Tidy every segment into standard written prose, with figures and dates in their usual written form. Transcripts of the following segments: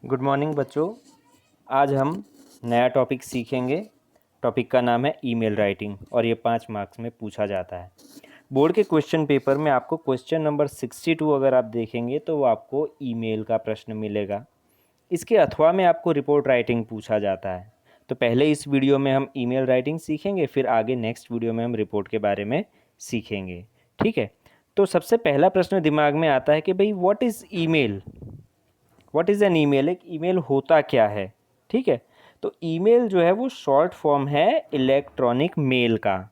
Good morning बच्चों। आज हम नया टॉपिक सीखेंगे। टॉपिक का नाम है ईमेल राइटिंग और ये 5 मार्क्स में पूछा जाता है। बोर्ड के क्वेश्चन पेपर में आपको क्वेश्चन नंबर 62 अगर आप देखेंगे तो वो आपको ईमेल का प्रश्न मिलेगा। इसके अथवा में आपको रिपोर्ट राइटिंग पूछा जाता है। तो पहले इस वीडियो में हम ईमेल राइटिंग सीखेंगे, फिर आगे नेक्स्ट वीडियो में हम रिपोर्ट के बारे में सीखेंगे। ठीक है, तो सबसे पहला प्रश्न दिमाग में आता है कि भाई what is email. What is an email, एक ईमेल होता क्या है। ठीक है, तो ईमेल जो है वो शॉर्ट फॉर्म है इलेक्ट्रॉनिक मेल का।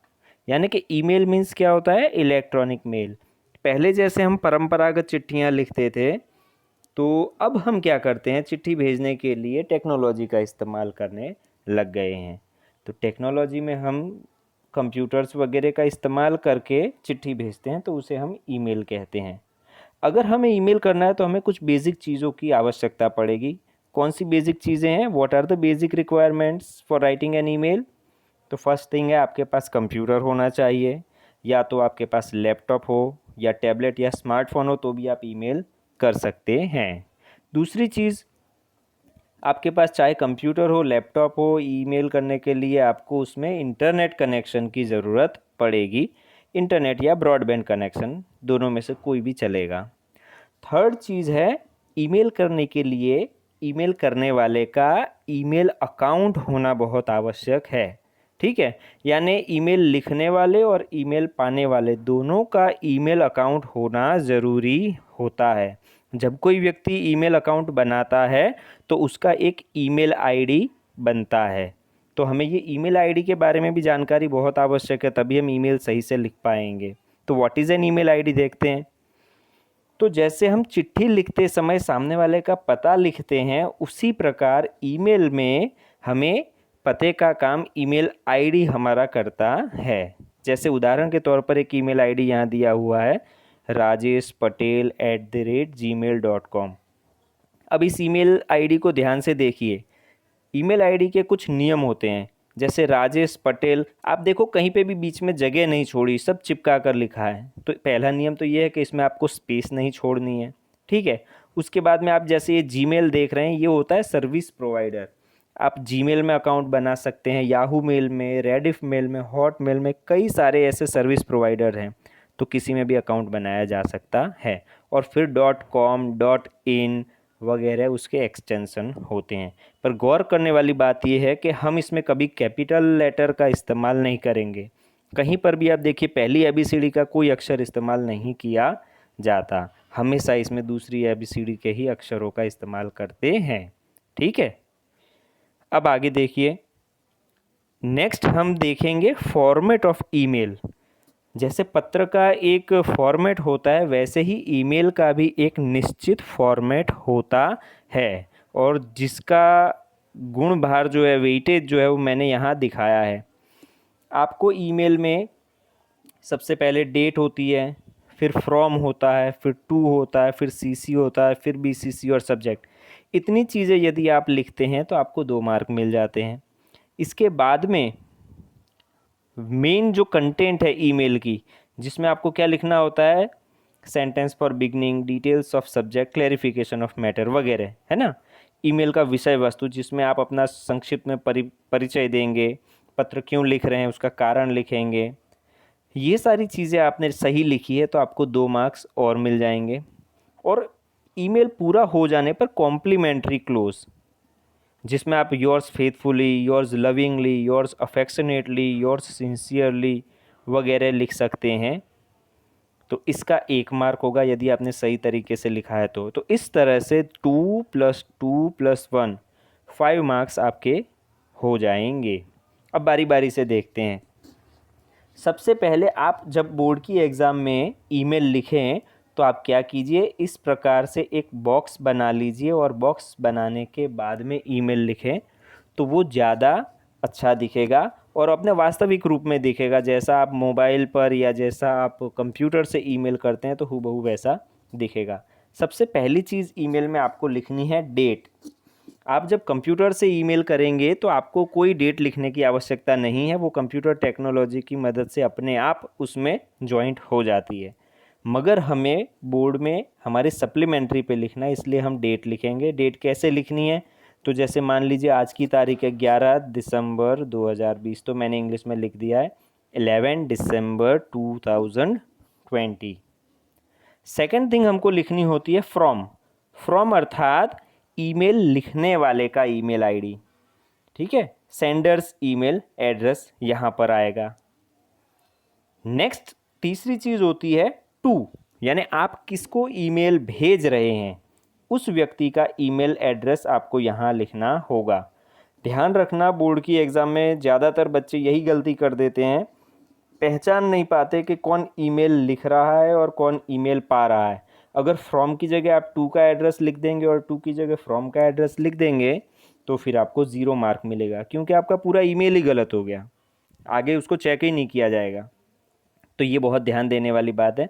यानी कि ईमेल मीन्स क्या होता है, इलेक्ट्रॉनिक मेल। पहले जैसे हम परंपरागत चिट्ठियाँ लिखते थे, तो अब हम क्या करते हैं, चिट्ठी भेजने के लिए टेक्नोलॉजी का इस्तेमाल करने लग गए हैं। तो टेक्नोलॉजी में हम कंप्यूटर्स वगैरह का इस्तेमाल करके चिट्ठी भेजते हैं, तो उसे हम ईमेल कहते हैं। अगर हमें ईमेल करना है तो हमें कुछ बेसिक चीज़ों की आवश्यकता पड़ेगी। कौन सी बेसिक चीज़ें हैं, what are the basic requirements for writing an email. तो फर्स्ट थिंग है, आपके पास कंप्यूटर होना चाहिए, या तो आपके पास लैपटॉप हो या टैबलेट या स्मार्टफोन हो, तो भी आप ईमेल कर सकते हैं। दूसरी चीज़, आपके पास चाहे कंप्यूटर हो लैपटॉप हो, ईमेल करने के लिए आपको उसमें इंटरनेट कनेक्शन की ज़रूरत पड़ेगी। इंटरनेट या ब्रॉडबैंड कनेक्शन, दोनों में से कोई भी चलेगा। थर्ड चीज़ है, ईमेल करने के लिए ईमेल करने वाले का ईमेल अकाउंट होना बहुत आवश्यक है। ठीक है, यानी ईमेल लिखने वाले और ईमेल पाने वाले दोनों का ईमेल अकाउंट होना ज़रूरी होता है। जब कोई व्यक्ति ईमेल अकाउंट बनाता है तो उसका एक ईमेल आईडी बनता है। तो हमें ये ईमेल आईडी के बारे में भी जानकारी बहुत आवश्यक है, तभी हम ईमेल सही से लिख पाएंगे। तो what is an email ID देखते हैं। तो जैसे हम चिट्ठी लिखते समय सामने वाले का पता लिखते हैं, उसी प्रकार ईमेल में हमें पते का काम ईमेल आईडी हमारा करता है। जैसे उदाहरण के तौर पर एक ईमेल आईडी यहाँ दिया हुआ है, rajespatel@gmail.com। अब इस ईमेल आईडी को ध्यान से देखिए। ईमेल आईडी के कुछ नियम होते हैं। जैसे राजेश पटेल, आप देखो कहीं पे भी बीच में जगह नहीं छोड़ी, सब चिपका कर लिखा है। तो पहला नियम तो ये है कि इसमें आपको स्पेस नहीं छोड़नी है। ठीक है, उसके बाद में आप जैसे ये जीमेल देख रहे हैं, ये होता है सर्विस प्रोवाइडर। आप जीमेल में अकाउंट बना सकते हैं, याहू मेल में, रेडिफ मेल में, हॉट मेल में, कई सारे ऐसे सर्विस प्रोवाइडर हैं। तो किसी में भी अकाउंट बनाया जा सकता है। और फिर .com, .in वगैरह उसके एक्सटेंशन होते हैं। पर गौर करने वाली बात यह है कि हम इसमें कभी कैपिटल लेटर का इस्तेमाल नहीं करेंगे। कहीं पर भी आप देखिए पहली एबीसीडी का कोई अक्षर इस्तेमाल नहीं किया जाता, हमेशा इसमें दूसरी एबीसीडी के ही अक्षरों का इस्तेमाल करते हैं। ठीक है, अब आगे देखिए। नेक्स्ट हम देखेंगे फॉर्मेट ऑफ ईमेल। जैसे पत्र का एक फॉर्मेट होता है, वैसे ही ईमेल का भी एक निश्चित फॉर्मेट होता है, और जिसका गुण भार जो है, वेटेज जो है, वो मैंने यहाँ दिखाया है। आपको ईमेल में सबसे पहले डेट होती है, फिर फ्रॉम होता है, फिर टू होता है, फिर सीसी होता है, फिर बीसीसी और सब्जेक्ट। इतनी चीज़ें यदि आप लिखते हैं तो आपको 2 मार्क मिल जाते हैं। इसके बाद में मेन जो कंटेंट है ईमेल की, जिसमें आपको क्या लिखना होता है, sentence for beginning, details of subject, clarification of matter वगैरह, है ना। ईमेल का विषय वस्तु, जिसमें आप अपना संक्षिप्त में परिचय देंगे, पत्र क्यों लिख रहे हैं उसका कारण लिखेंगे। ये सारी चीज़ें आपने सही लिखी है तो आपको 2 मार्क्स और मिल जाएंगे। और ईमेल पूरा हो जाने पर कॉम्प्लीमेंट्री क्लोज, जिसमें आप yours faithfully, yours lovingly, yours affectionately, yours sincerely वगैरह लिख सकते हैं। तो इसका 1 मार्क होगा यदि आपने सही तरीके से लिखा है तो इस तरह से 2 + 2 + 1 5 मार्क्स आपके हो जाएंगे। अब बारी बारी से देखते हैं। सबसे पहले आप जब बोर्ड की एग्ज़ाम में ईमेल लिखें तो आप क्या कीजिए, इस प्रकार से एक बॉक्स बना लीजिए, और बॉक्स बनाने के बाद में ईमेल लिखें तो वो ज़्यादा अच्छा दिखेगा और अपने वास्तविक रूप में दिखेगा। जैसा आप मोबाइल पर या जैसा आप कंप्यूटर से ईमेल करते हैं तो हूबहू वैसा दिखेगा। सबसे पहली चीज़ ईमेल में आपको लिखनी है डेट। आप जब कंप्यूटर से ईमेल करेंगे तो आपको कोई डेट लिखने की आवश्यकता नहीं है, वो कंप्यूटर टेक्नोलॉजी की मदद से अपने आप उसमें जॉइंट हो जाती है। मगर हमें बोर्ड में हमारे सप्लीमेंट्री पे लिखना है, इसलिए हम डेट लिखेंगे। डेट कैसे लिखनी है, तो जैसे मान लीजिए आज की तारीख है 11 दिसंबर 2020, तो मैंने इंग्लिश में लिख दिया है 11 दिसंबर 2020। सेकेंड थिंग हमको लिखनी होती है फ्रॉम। फ्रॉम अर्थात ईमेल लिखने वाले का ईमेल आईडी, ठीक है, सेंडर्स ईमेल एड्रेस यहाँ पर आएगा। नेक्स्ट तीसरी चीज़ होती है टू, यानी आप किसको ईमेल भेज रहे हैं उस व्यक्ति का ईमेल एड्रेस आपको यहाँ लिखना होगा। ध्यान रखना, बोर्ड की एग्ज़ाम में ज़्यादातर बच्चे यही गलती कर देते हैं, पहचान नहीं पाते कि कौन ईमेल लिख रहा है और कौन ईमेल पा रहा है। अगर फ्रॉम की जगह आप टू का एड्रेस लिख देंगे और टू की जगह फ्रॉम का एड्रेस लिख देंगे तो फिर आपको 0 मार्क मिलेगा, क्योंकि आपका पूरा ईमेल ही गलत हो गया, आगे उसको चेक ही नहीं किया जाएगा। तो ये बहुत ध्यान देने वाली बात है।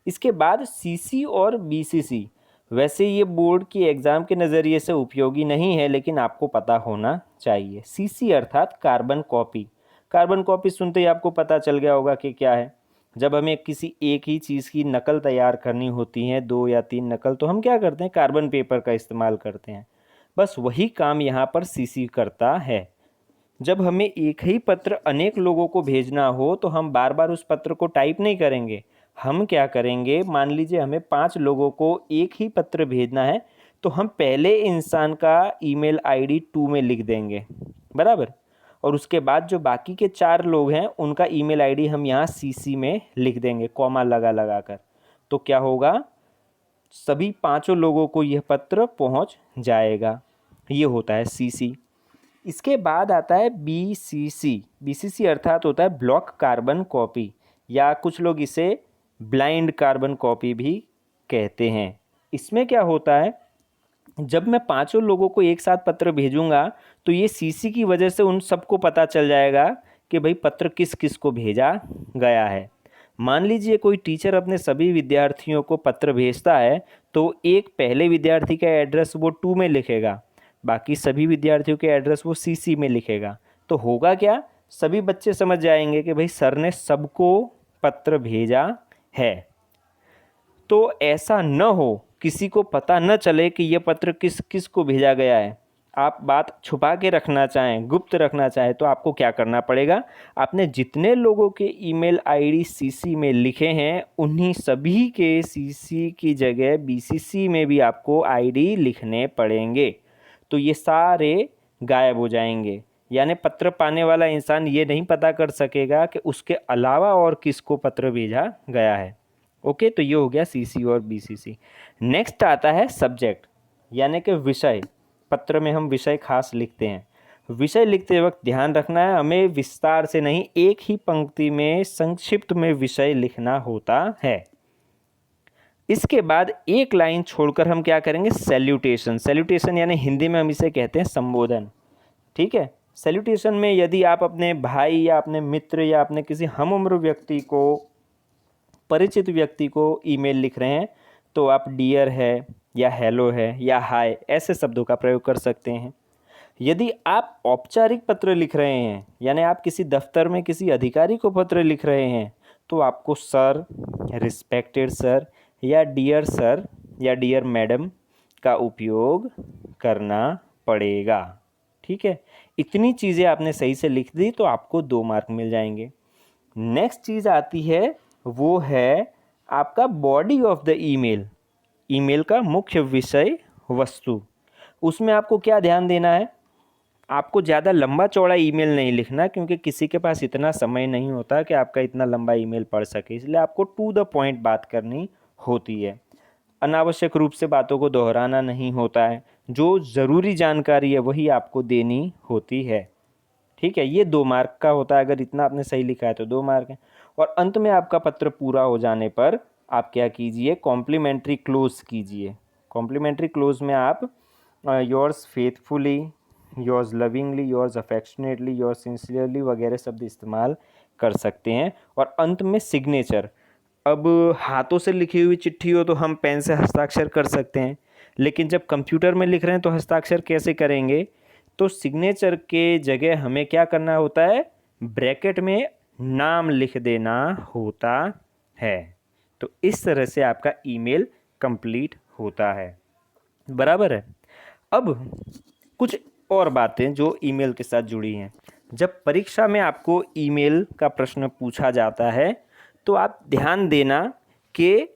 इसके बाद सीसी और बीसीसी, वैसे ये बोर्ड की एग्ज़ाम के नज़रिए से उपयोगी नहीं है, लेकिन आपको पता होना चाहिए। सीसी अर्थात कार्बन कॉपी। कार्बन कॉपी सुनते ही आपको पता चल गया होगा कि क्या है। जब हमें किसी एक ही चीज़ की नकल तैयार करनी होती है, 2 या 3 नकल, तो हम क्या करते हैं, कार्बन पेपर का इस्तेमाल करते हैं। बस वही काम यहाँ पर सीसी करता है। जब हमें एक ही पत्र अनेक लोगों को भेजना हो तो हम बार बार उस पत्र को टाइप नहीं करेंगे। हम क्या करेंगे, मान लीजिए हमें 5 लोगों को एक ही पत्र भेजना है, तो हम पहले इंसान का ईमेल आईडी 2 में लिख देंगे, बराबर, और उसके बाद जो बाकी के 4 लोग हैं उनका ईमेल आईडी हम यहाँ सीसी में लिख देंगे, कॉमा लगा लगा कर। तो क्या होगा, सभी 5 लोगों को यह पत्र पहुँच जाएगा। ये होता है सीसी। इसके बाद आता है बीसीसी। बीसीसी अर्थात होता है ब्लॉक कार्बन कॉपी, या कुछ लोग इसे ब्लाइंड कार्बन कॉपी भी कहते हैं। इसमें क्या होता है, जब मैं 5 लोगों को एक साथ पत्र भेजूंगा तो ये सीसी की वजह से उन सबको पता चल जाएगा कि भाई पत्र किस किस को भेजा गया है। मान लीजिए कोई टीचर अपने सभी विद्यार्थियों को पत्र भेजता है तो एक पहले विद्यार्थी का एड्रेस वो 2 में लिखेगा, बाकी सभी विद्यार्थियों के एड्रेस वो सीसी में लिखेगा। तो होगा क्या, सभी बच्चे समझ जाएंगे कि भाई सर ने सबको पत्र भेजा है। तो ऐसा न हो, किसी को पता न चले कि यह पत्र किस किस को भेजा गया है। आप बात छुपा के रखना चाहें, गुप्त रखना चाहें, तो आपको क्या करना पड़ेगा, आपने जितने लोगों के ईमेल आईडी सीसी में लिखे हैं उन्हीं सभी के सीसी की जगह बीसीसी में भी आपको आईडी लिखने पड़ेंगे। तो ये सारे गायब हो जाएंगे, यानी पत्र पाने वाला इंसान ये नहीं पता कर सकेगा कि उसके अलावा और किसको पत्र भेजा गया है। ओके, तो ये हो गया सीसी और बीसीसी। नेक्स्ट आता है सब्जेक्ट, यानी कि विषय। पत्र में हम विषय खास लिखते हैं। विषय लिखते वक्त ध्यान रखना है, हमें विस्तार से नहीं, एक ही पंक्ति में संक्षिप्त में विषय लिखना होता है। इसके बाद एक लाइन छोड़कर हम क्या करेंगे, सैल्यूटेशन। सैल्यूटेशन यानी हिंदी में हम इसे कहते हैं संबोधन, ठीक है। सैल्यूटेशन में यदि आप अपने भाई या अपने मित्र या अपने किसी हम उम्र व्यक्ति को, परिचित व्यक्ति को ईमेल लिख रहे हैं तो आप डियर है या हेलो है या हाय ऐसे शब्दों का प्रयोग कर सकते हैं। यदि आप औपचारिक पत्र लिख रहे हैं, यानी आप किसी दफ्तर में किसी अधिकारी को पत्र लिख रहे हैं, तो आपको सर, रिस्पेक्टेड सर या डियर सर या डियर मैडम का उपयोग करना पड़ेगा, ठीक है। इतनी चीज़ें आपने सही से लिख दी तो आपको 2 मार्क मिल जाएंगे। नेक्स्ट चीज़ आती है, वो है आपका body of the email. Email का मुख्य विषय वस्तु। उसमें आपको क्या ध्यान देना है, आपको ज़्यादा लंबा चौड़ा ईमेल नहीं लिखना, क्योंकि किसी के पास इतना समय नहीं होता कि आपका इतना लंबा ईमेल पढ़ सके, इसलिए आपको टू द पॉइंट बात करनी होती है। अनावश्यक रूप से बातों को दोहराना नहीं होता है, जो ज़रूरी जानकारी है वही आपको देनी होती है, ठीक है। ये 2 मार्क का होता है, अगर इतना आपने सही लिखा है तो 2 मार्क हैं। और अंत में आपका पत्र पूरा हो जाने पर आप क्या कीजिए, कॉम्प्लीमेंट्री क्लोज कीजिए। कॉम्प्लीमेंट्री क्लोज में आप yours faithfully, yours lovingly, yours affectionately, yours sincerely वगैरह शब्द इस्तेमाल कर सकते हैं। और अंत में सिग्नेचर। अब हाथों से लिखी हुई चिट्ठी हो तो हम पेन से हस्ताक्षर कर सकते हैं, लेकिन जब कंप्यूटर में लिख रहे हैं तो हस्ताक्षर कैसे करेंगे, तो सिग्नेचर के जगह हमें क्या करना होता है, ब्रैकेट में नाम लिख देना होता है, तो इस तरह से आपका ईमेल कंप्लीट होता है। बराबर है। अब कुछ और बातें जो ईमेल के साथ जुड़ी हैं। जब परीक्षा में आपको ईमेल का प्रश्न पूछा जाता है तो आप ध्यान देना कि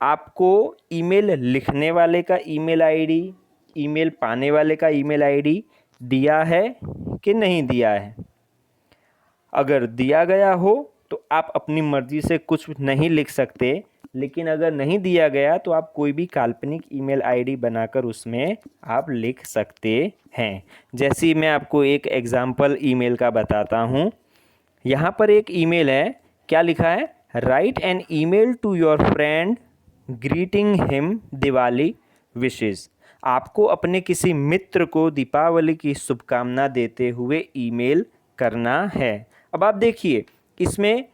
आपको ईमेल लिखने वाले का ईमेल आईडी, ईमेल पाने वाले का ईमेल आईडी दिया है कि नहीं दिया है। अगर दिया गया हो तो आप अपनी मर्ज़ी से कुछ नहीं लिख सकते, लेकिन अगर नहीं दिया गया तो आप कोई भी काल्पनिक ईमेल आईडी बनाकर उसमें आप लिख सकते हैं। जैसे ही मैं आपको एक एग्जाम्पल ईमेल का बताता हूँ। यहाँ पर एक ईमेल है, क्या लिखा है? Write an email to your friend greeting him Diwali wishes. आपको अपने किसी मित्र को दीपावली की शुभकामना देते हुए ईमेल करना है। अब आप देखिए, इसमें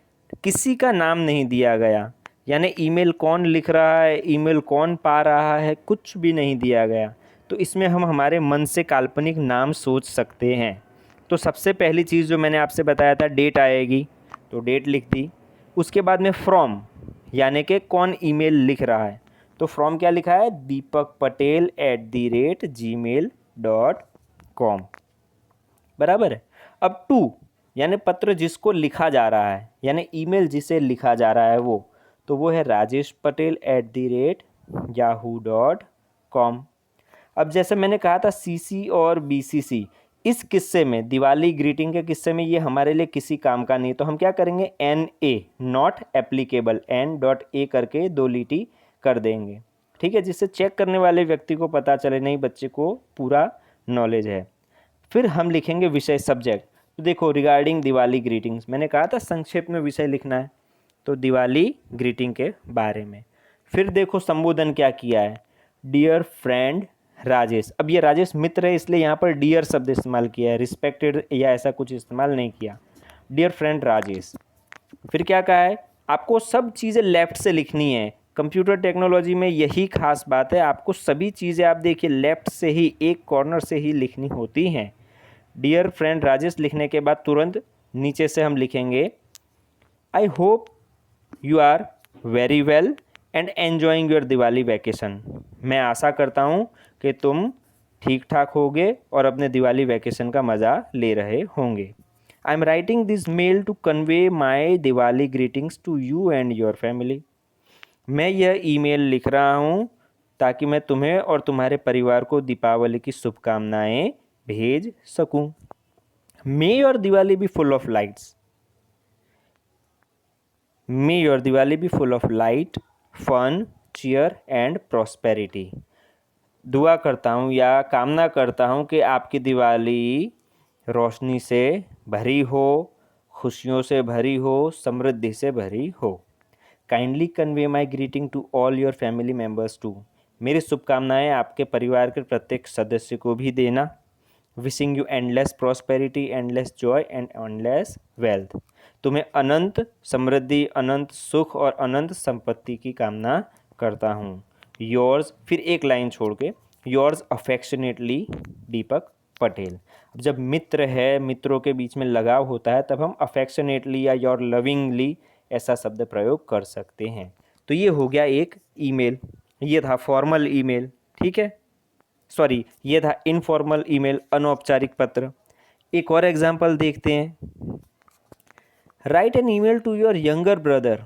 किसी का नाम नहीं दिया गया, यानी ईमेल कौन लिख रहा है, ईमेल कौन पा रहा है, कुछ भी नहीं दिया गया। तो इसमें हम हमारे मन से काल्पनिक नाम सोच सकते हैं। तो सबसे पहली चीज़ जो मैंने आपसे बताया था, डेट आएगी, तो डेट लिख दी। उसके बाद में फ्रॉम, यानी कि कौन ईमेल लिख रहा है, तो फ्रॉम क्या लिखा है? deepakpatel@gmail.com। बराबर है। अब टू, यानी पत्र जिसको लिखा जा रहा है, यानी ईमेल जिसे लिखा जा रहा है तो वो है rajesh.patel@yahoo.com। अब जैसे मैंने कहा था CC और BCC, इस किस्से में, दिवाली ग्रीटिंग के किस्से में, ये हमारे लिए किसी काम का नहीं, तो हम क्या करेंगे? NA, नॉट एप्लीकेबल, N.A करके 2 लीटी कर देंगे। ठीक है, जिससे चेक करने वाले व्यक्ति को पता चले नहीं, बच्चे को पूरा नॉलेज है। फिर हम लिखेंगे विषय, सब्जेक्ट। तो देखो, रिगार्डिंग दिवाली ग्रीटिंग्स, मैंने कहा था संक्षेप में विषय लिखना है, तो दिवाली ग्रीटिंग के बारे में। फिर देखो संबोधन क्या किया है, डियर फ्रेंड राजेश। अब ये राजेश मित्र है, इसलिए यहाँ पर डियर शब्द इस्तेमाल किया है, रिस्पेक्टेड या ऐसा कुछ इस्तेमाल नहीं किया। Dear friend Rajesh. फिर क्या कहा है? आपको सब चीज़ें लेफ़्ट से लिखनी है। कंप्यूटर टेक्नोलॉजी में यही खास बात है, आपको सभी चीज़ें, आप देखिए, लेफ़्ट से ही, एक कॉर्नर से ही लिखनी होती हैं। डियर फ्रेंड राजेश लिखने के बाद तुरंत नीचे से हम लिखेंगे, I hope you are very well and enjoying your Diwali vacation. मैं आशा करता हूँ कि तुम ठीक ठाक होगे और अपने दिवाली वैकेशन का मज़ा ले रहे होंगे। I am writing this mail to convey my Diwali greetings to you and your family. मैं यह ईमेल लिख रहा हूँ ताकि मैं तुम्हें और तुम्हारे परिवार को दीपावली की शुभकामनाएं भेज सकूं। May your Diwali be full of lights. May your Diwali be full of light, fun, cheer and prosperity. दुआ करता हूँ या कामना करता हूँ कि आपकी दिवाली रोशनी से भरी हो, खुशियों से भरी हो, समृद्धि से भरी हो। Kindly convey my greeting to all your family members too. मेरी शुभकामनाएं आपके परिवार के प्रत्येक सदस्य को भी देना। Wishing you endless prosperity, endless Joy and endless wealth. तुम्हें अनंत समृद्धि, अनंत सुख और अनंत संपत्ति की कामना करता हूँ। योर्स, फिर एक लाइन छोड़ के, योर्स अफेक्शनेटली दीपक पटेल। अब जब मित्र है, मित्रों के बीच में लगाव होता है, तब हम अफेक्शनेटली या योर लविंगली ऐसा शब्द प्रयोग कर सकते हैं। तो ये हो गया एक ईमेल, ये था फॉर्मल ईमेल, ठीक है, सॉरी, ये था इनफॉर्मल ईमेल, अनौपचारिक पत्र। एक और एग्जाम्पल देखते हैं। Write an email to your younger brother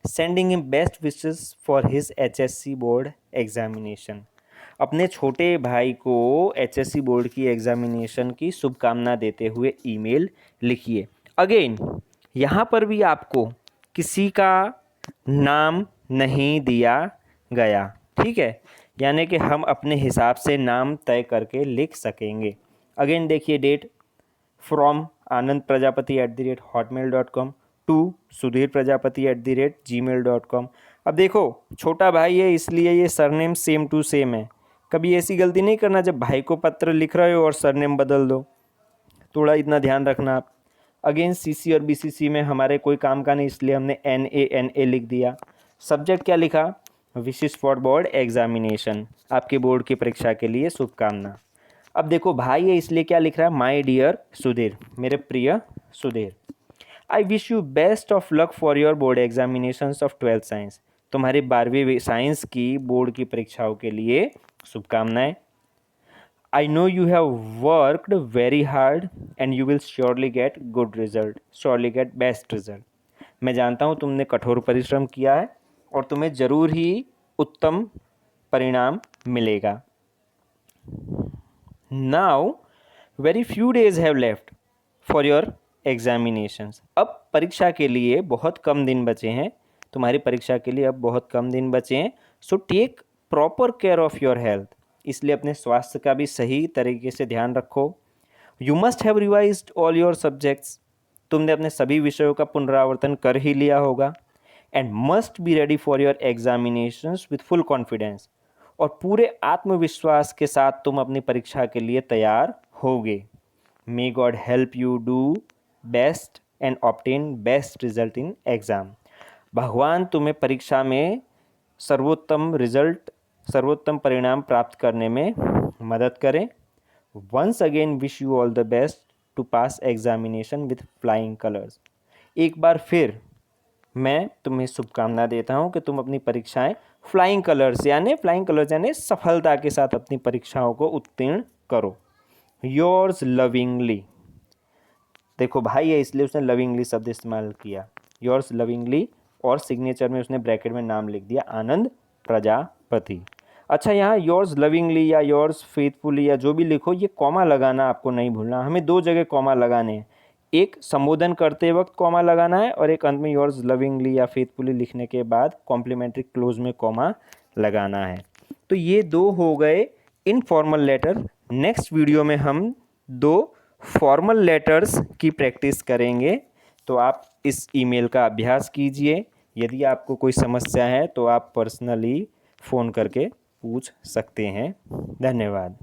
sending him best wishes for his HSC board examination. अपने छोटे भाई को HSC बोर्ड की एग्जामिनेशन की शुभकामना देते हुए ईमेल लिखिए। अगेन यहाँ पर भी आपको किसी का नाम नहीं दिया गया, ठीक है, यानी कि हम अपने हिसाब से नाम तय करके लिख सकेंगे। अगेन देखिए, date, from Anand Prajapati @hotmail.com to Sudhir Prajapati @gmail.com। अब देखो, छोटा भाई है इसलिए ये सरनेम सेम टू सेम है। कभी ऐसी गलती नहीं करना जब भाई को पत्र लिख रहे हो और सरनेम बदल दो, थोड़ा इतना ध्यान रखना आप। अगेन CC और BCC में हमारे कोई काम का नहीं, इसलिए हमने NA लिख दिया। सब्जेक्ट क्या लिखा? विशेस फॉर बोर्ड एग्जामिनेशन, आपके बोर्ड की परीक्षा के लिए शुभकामना। अब देखो भाई है इसलिए क्या लिख रहा है? माई डियर सुधीर, मेरे प्रिय Sudhir. I wish you best of luck for your board examinations of 12th science. तुम्हारी 12वीं साइंस की बोर्ड की परीक्षाओं के लिए शुभकामनाएं। I know you have worked very hard and you will surely get good result, surely get best result. मैं जानता हूँ तुमने कठोर परिश्रम किया है और तुम्हें ज़रूर ही उत्तम परिणाम मिलेगा। Now very few days have left for your examinations. अब परीक्षा के लिए बहुत कम दिन बचे हैं, तुम्हारी परीक्षा के लिए अब बहुत कम दिन बचे हैं। So take proper care of your health, इसलिए अपने स्वास्थ्य का भी सही तरीके से ध्यान रखो। You must have revised all your subjects, तुमने अपने सभी विषयों का पुनरावर्तन कर ही लिया होगा। And must be ready for your examinations with full confidence, और पूरे आत्मविश्वास के साथ तुम अपनी परीक्षा के लिए तैयार होगे। May God help you do best and obtain best result in exam. भगवान तुम्हें परीक्षा में सर्वोत्तम परिणाम प्राप्त करने में मदद करें। Once again wish you all the best to pass examination with flying colours. एक बार फिर मैं तुम्हें शुभकामना देता हूँ कि तुम अपनी परीक्षाएं फ्लाइंग कलर्स यानी सफलता के साथ अपनी परीक्षाओं को उत्तीर्ण करो। योर्स लविंगली, देखो भाई है इसलिए उसने लविंगली शब्द इस्तेमाल किया, योर्स लविंगली, और सिग्नेचर में उसने ब्रैकेट में नाम लिख दिया आनंद प्रजापति। अच्छा, यहाँ योर्स लविंगली या योर्स फेथफुली या जो भी लिखो, ये कॉमा लगाना आपको नहीं भूलना। हमें 2 जगह कॉमा लगाने हैं, एक संबोधन करते वक्त कॉमा लगाना है और एक अंत में योर्स लविंगली या फेथफुली लिखने के बाद कॉम्प्लीमेंट्री क्लोज में कॉमा लगाना है। तो ये 2 हो गए इनफॉर्मल लेटर। नेक्स्ट वीडियो में हम 2 फॉर्मल लेटर्स की प्रैक्टिस करेंगे। तो आप इस ईमेल का अभ्यास कीजिए। यदि आपको कोई समस्या है तो आप पर्सनली फ़ोन करके पूछ सकते हैं। धन्यवाद।